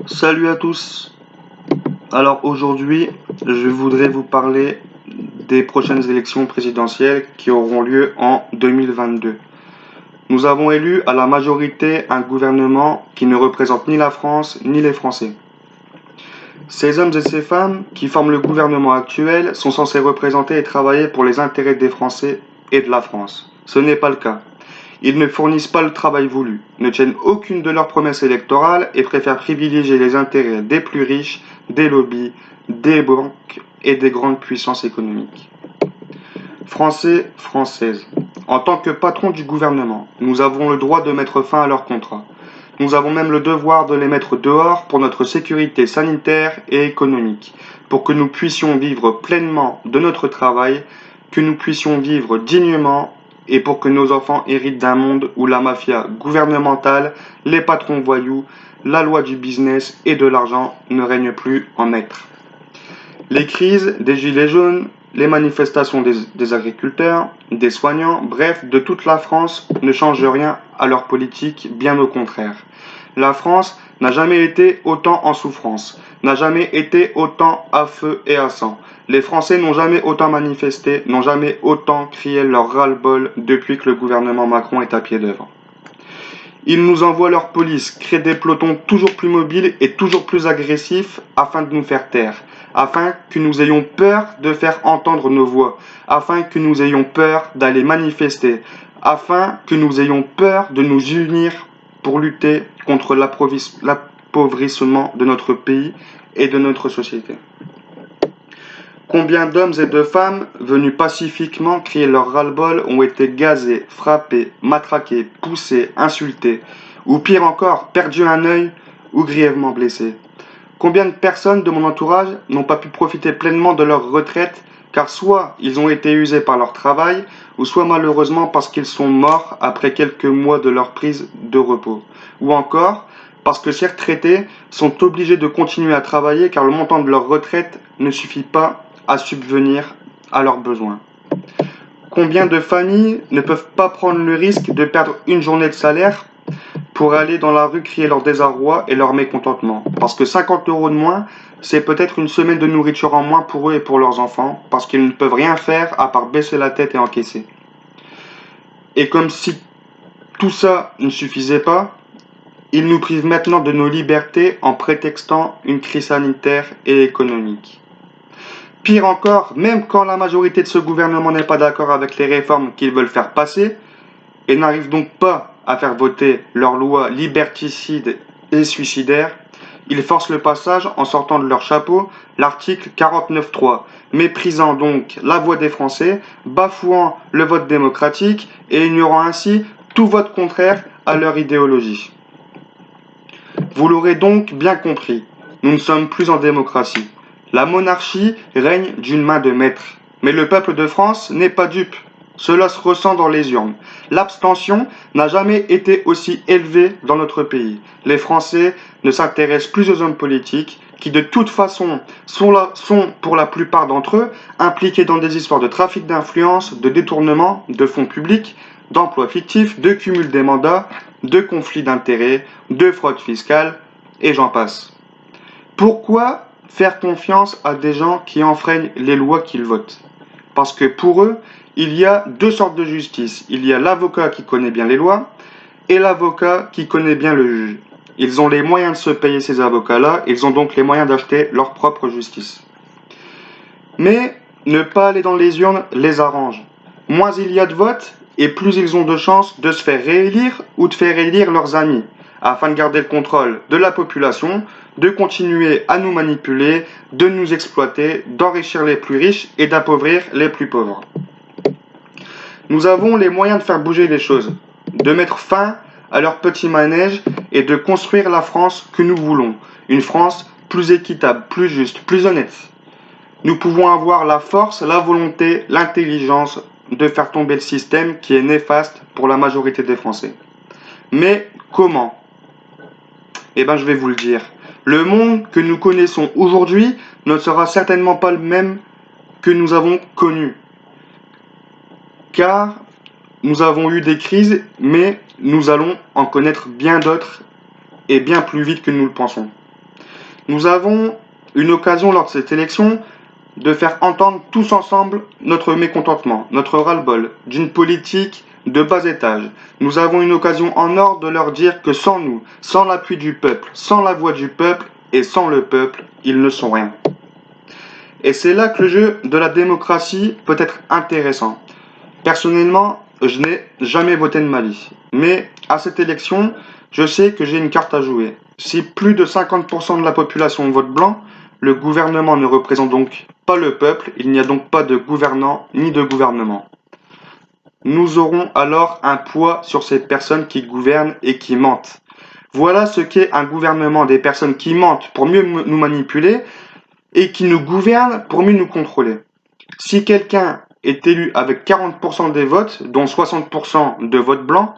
Salut à tous. Alors aujourd'hui, je voudrais vous parler des prochaines élections présidentielles qui auront lieu en 2022. Nous avons élu à la majorité un gouvernement qui ne représente ni la France ni les Français. Ces hommes et ces femmes qui forment le gouvernement actuel sont censés représenter et travailler pour les intérêts des Français et de la France. Ce n'est pas le cas. Ils ne fournissent pas le travail voulu, ne tiennent aucune de leurs promesses électorales et préfèrent privilégier les intérêts des plus riches, des lobbies, des banques et des grandes puissances économiques. Français, Françaises, en tant que patrons du gouvernement, nous avons le droit de mettre fin à leurs contrats. Nous avons même le devoir de les mettre dehors pour notre sécurité sanitaire et économique, pour que nous puissions vivre pleinement de notre travail, que nous puissions vivre dignement et pour que nos enfants héritent d'un monde où la mafia gouvernementale, les patrons voyous, la loi du business et de l'argent ne règnent plus en maître. Les crises des gilets jaunes, les manifestations des agriculteurs, des soignants, bref, de toute la France ne changent rien à leur politique, bien au contraire. La France n'a jamais été autant en souffrance, n'a jamais été autant à feu et à sang. Les Français n'ont jamais autant manifesté, n'ont jamais autant crié leur ras-le-bol depuis que le gouvernement Macron est à pied d'œuvre. Ils nous envoient leur police, créent des pelotons toujours plus mobiles et toujours plus agressifs afin de nous faire taire, afin que nous ayons peur de faire entendre nos voix, afin que nous ayons peur d'aller manifester, afin que nous ayons peur de nous unir pour lutter contre l'appauvrissement de notre pays et de notre société. Combien d'hommes et de femmes venus pacifiquement crier leur ras-le-bol ont été gazés, frappés, matraqués, poussés, insultés, ou pire encore, perdu un œil ou grièvement blessés. Combien de personnes de mon entourage n'ont pas pu profiter pleinement de leur retraite car soit ils ont été usés par leur travail, ou soit malheureusement parce qu'ils sont morts après quelques mois de leur prise de repos, ou encore parce que ces retraités sont obligés de continuer à travailler car le montant de leur retraite ne suffit pas à subvenir à leurs besoins. Combien de familles ne peuvent pas prendre le risque de perdre une journée de salaire pour aller dans la rue crier leur désarroi et leur mécontentement? Parce que 50 € de moins, c'est peut-être une semaine de nourriture en moins pour eux et pour leurs enfants, parce qu'ils ne peuvent rien faire à part baisser la tête et encaisser. Et comme si tout ça ne suffisait pas, ils nous privent maintenant de nos libertés en prétextant une crise sanitaire et économique. Pire encore, même quand la majorité de ce gouvernement n'est pas d'accord avec les réformes qu'ils veulent faire passer, et n'arrivent donc pas à faire voter leurs lois liberticides et suicidaires, ils forcent le passage en sortant de leur chapeau l'article 49.3, méprisant donc la voix des Français, bafouant le vote démocratique et ignorant ainsi tout vote contraire à leur idéologie. Vous l'aurez donc bien compris, nous ne sommes plus en démocratie. La monarchie règne d'une main de maître. Mais le peuple de France n'est pas dupe. Cela se ressent dans les urnes. L'abstention n'a jamais été aussi élevée dans notre pays. Les Français ne s'intéressent plus aux hommes politiques qui de toute façon sont pour la plupart d'entre eux impliqués dans des histoires de trafic d'influence, de détournement de fonds publics, d'emplois fictifs, de cumul des mandats, de conflits d'intérêts, de fraude fiscale, et j'en passe. Pourquoi faire confiance à des gens qui enfreignent les lois qu'ils votent? Parce que pour eux, il y a deux sortes de justice. Il y a l'avocat qui connaît bien les lois et l'avocat qui connaît bien le juge. Ils ont les moyens de se payer ces avocats-là, ils ont donc les moyens d'acheter leur propre justice. Mais ne pas aller dans les urnes les arrange. Moins il y a de votes, et plus ils ont de chances de se faire réélire ou de faire élire leurs amis, afin de garder le contrôle de la population, de continuer à nous manipuler, de nous exploiter, d'enrichir les plus riches et d'appauvrir les plus pauvres. Nous avons les moyens de faire bouger les choses, de mettre fin à leur petit manège et de construire la France que nous voulons, une France plus équitable, plus juste, plus honnête. Nous pouvons avoir la force, la volonté, l'intelligence de faire tomber le système qui est néfaste pour la majorité des Français. Mais comment? Eh bien, je vais vous le dire. Le monde que nous connaissons aujourd'hui ne sera certainement pas le même que nous avons connu. Car nous avons eu des crises, mais nous allons en connaître bien d'autres et bien plus vite que nous le pensons. Nous avons une occasion lors de cette élection de faire entendre tous ensemble notre mécontentement, notre ras-le-bol d'une politique de bas étage. Nous avons une occasion en or de leur dire que sans nous, sans l'appui du peuple, sans la voix du peuple et sans le peuple, ils ne sont rien. Et c'est là que le jeu de la démocratie peut être intéressant. Personnellement, je n'ai jamais voté de ma vie. Mais à cette élection, je sais que j'ai une carte à jouer. Si plus de 50% de la population vote blanc, le gouvernement ne représente donc pas le peuple, il n'y a donc pas de gouvernant ni de gouvernement. Nous aurons alors un poids sur ces personnes qui gouvernent et qui mentent. Voilà ce qu'est un gouvernement, des personnes qui mentent pour mieux nous manipuler et qui nous gouvernent pour mieux nous contrôler. Si quelqu'un est élu avec 40% des votes, dont 60% de votes blancs,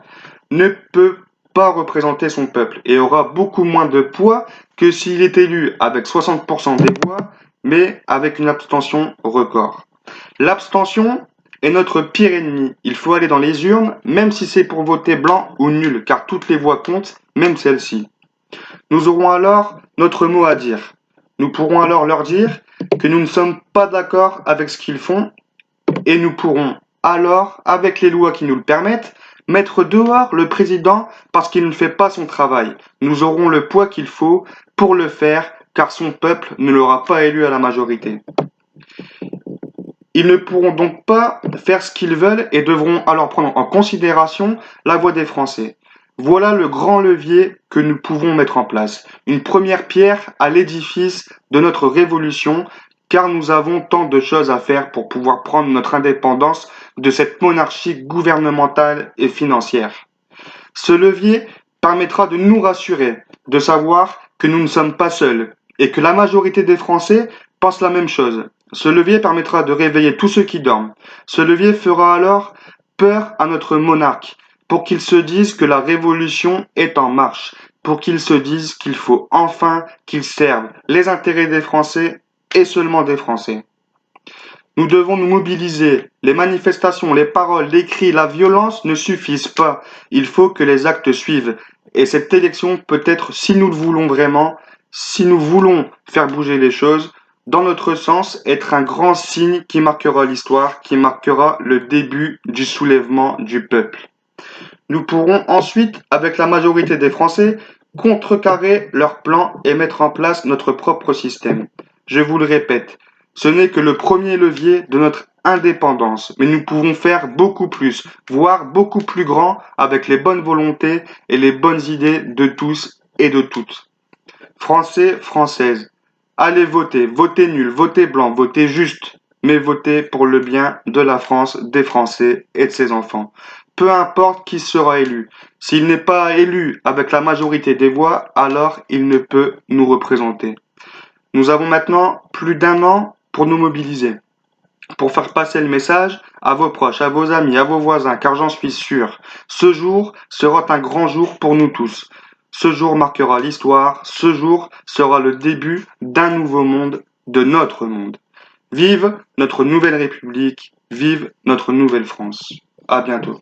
ne peut pas représenter son peuple et aura beaucoup moins de poids que s'il est élu avec 60% des voix, mais avec une abstention record. L'abstention est notre pire ennemi. Il faut aller dans les urnes, même si c'est pour voter blanc ou nul, car toutes les voix comptent, même celles-ci. Nous aurons alors notre mot à dire. Nous pourrons alors leur dire que nous ne sommes pas d'accord avec ce qu'ils font et nous pourrons alors, avec les lois qui nous le permettent, mettre dehors le président parce qu'il ne fait pas son travail. Nous aurons le poids qu'il faut pour le faire car son peuple ne l'aura pas élu à la majorité. Ils ne pourront donc pas faire ce qu'ils veulent et devront alors prendre en considération la voix des Français. Voilà le grand levier que nous pouvons mettre en place. Une première pierre à l'édifice de notre révolution, car nous avons tant de choses à faire pour pouvoir prendre notre indépendance de cette monarchie gouvernementale et financière. Ce levier permettra de nous rassurer, de savoir que nous ne sommes pas seuls et que la majorité des Français pensent la même chose. Ce levier permettra de réveiller tous ceux qui dorment. Ce levier fera alors peur à notre monarque pour qu'il se dise que la révolution est en marche, pour qu'il se dise qu'il faut enfin qu'il serve les intérêts des Français et seulement des Français. Nous devons nous mobiliser. Les manifestations, les paroles, les cris, la violence ne suffisent pas. Il faut que les actes suivent. Et cette élection peut être, si nous le voulons vraiment, si nous voulons faire bouger les choses, dans notre sens, être un grand signe qui marquera l'histoire, qui marquera le début du soulèvement du peuple. Nous pourrons ensuite, avec la majorité des Français, contrecarrer leurs plans et mettre en place notre propre système. Je vous le répète, ce n'est que le premier levier de notre indépendance, mais nous pouvons faire beaucoup plus, voire beaucoup plus grand avec les bonnes volontés et les bonnes idées de tous et de toutes. Français, Françaises, allez voter, votez nul, votez blanc, votez juste, mais votez pour le bien de la France, des Français et de ses enfants. Peu importe qui sera élu. S'il n'est pas élu avec la majorité des voix, alors il ne peut nous représenter. Nous avons maintenant plus d'1 an pour nous mobiliser, pour faire passer le message à vos proches, à vos amis, à vos voisins, car j'en suis sûr, ce jour sera un grand jour pour nous tous. Ce jour marquera l'histoire, ce jour sera le début d'un nouveau monde, de notre monde. Vive notre nouvelle République, vive notre nouvelle France. À bientôt.